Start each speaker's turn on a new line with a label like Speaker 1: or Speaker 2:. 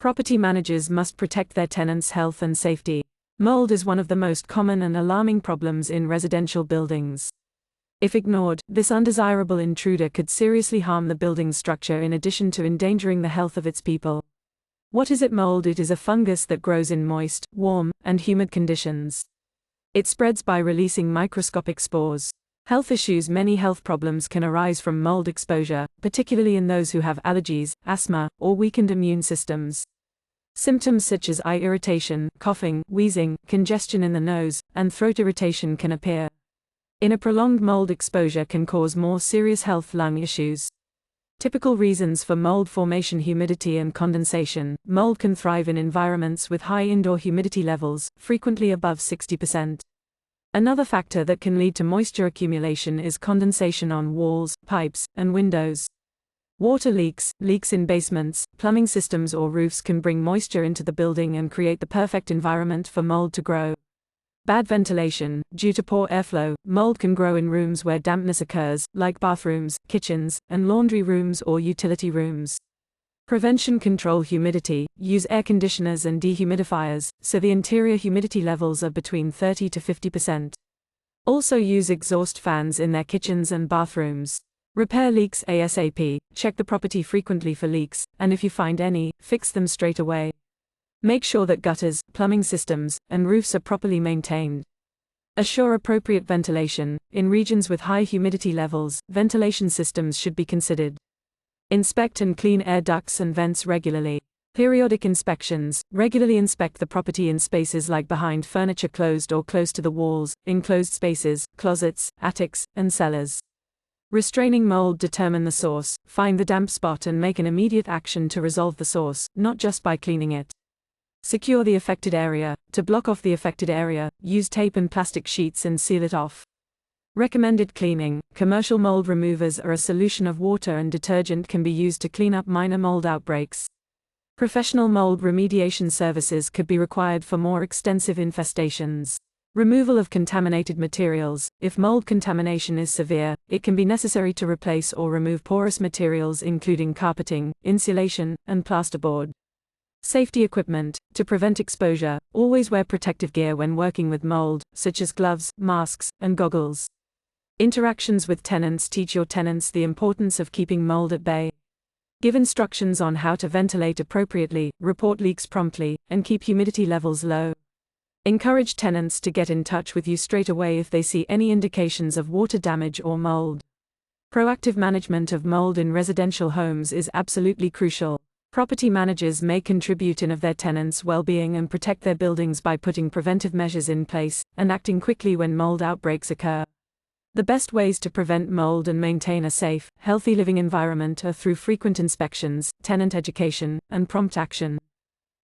Speaker 1: Property managers must protect their tenants' health and safety. Mold is one of the most common and alarming problems in residential buildings. If ignored, this undesirable intruder could seriously harm the building's structure in addition to endangering the health of its people. What is it? Mold. It is a fungus that grows in moist, warm, and humid conditions. It spreads by releasing microscopic spores. Health issues. Many health problems can arise from mold exposure, particularly in those who have allergies, asthma, or weakened immune systems. Symptoms such as eye irritation, coughing, wheezing, congestion in the nose, and throat irritation can appear. A prolonged mold exposure can cause more serious health lung issues. Typical reasons for mold formation: humidity and condensation. Mold can thrive in environments with high indoor humidity levels, frequently above 60%. Another factor that can lead to moisture accumulation is condensation on walls, pipes, and windows. Water leaks, leaks in basements, plumbing systems, or roofs can bring moisture into the building and create the perfect environment for mold to grow. Bad ventilation. Due to poor airflow, mold can grow in rooms where dampness occurs, like bathrooms, kitchens, and laundry rooms or utility rooms. Prevention. Control humidity. Use air conditioners and dehumidifiers, so the interior humidity levels are between 30 to 50%. Also use exhaust fans in their kitchens and bathrooms. Repair leaks ASAP. Check the property frequently for leaks, and if you find any, fix them straight away. Make sure that gutters, plumbing systems, and roofs are properly maintained. Assure appropriate ventilation. In regions with high humidity levels, ventilation systems should be considered. Inspect and clean air ducts and vents regularly. Periodic inspections. Regularly inspect the property in spaces like behind furniture, closed or close to the walls, enclosed spaces, closets, attics, and cellars. Restraining mold. Determine the source, find the damp spot and make an immediate action to resolve the source, not just by cleaning it. Secure the affected area. To block off the affected area, use tape and plastic sheets and seal it off. Recommended cleaning. Commercial mold removers are a solution of water and detergent can be used to clean up minor mold outbreaks. Professional mold remediation services could be required for more extensive infestations. Removal of contaminated materials. If mold contamination is severe, it can be necessary to replace or remove porous materials including carpeting, insulation, and plasterboard. Safety equipment. To prevent exposure, always wear protective gear when working with mold, such as gloves, masks, and goggles. Interactions with tenants. Teach your tenants the importance of keeping mold at bay. Give instructions on how to ventilate appropriately, report leaks promptly, and keep humidity levels low. Encourage tenants to get in touch with you straight away if they see any indications of water damage or mold. Proactive management of mold in residential homes is absolutely crucial. Property managers may contribute in of their tenants' well-being and protect their buildings by putting preventive measures in place and acting quickly when mold outbreaks occur. The best ways to prevent mold and maintain a safe, healthy living environment are through frequent inspections, tenant education, and prompt action.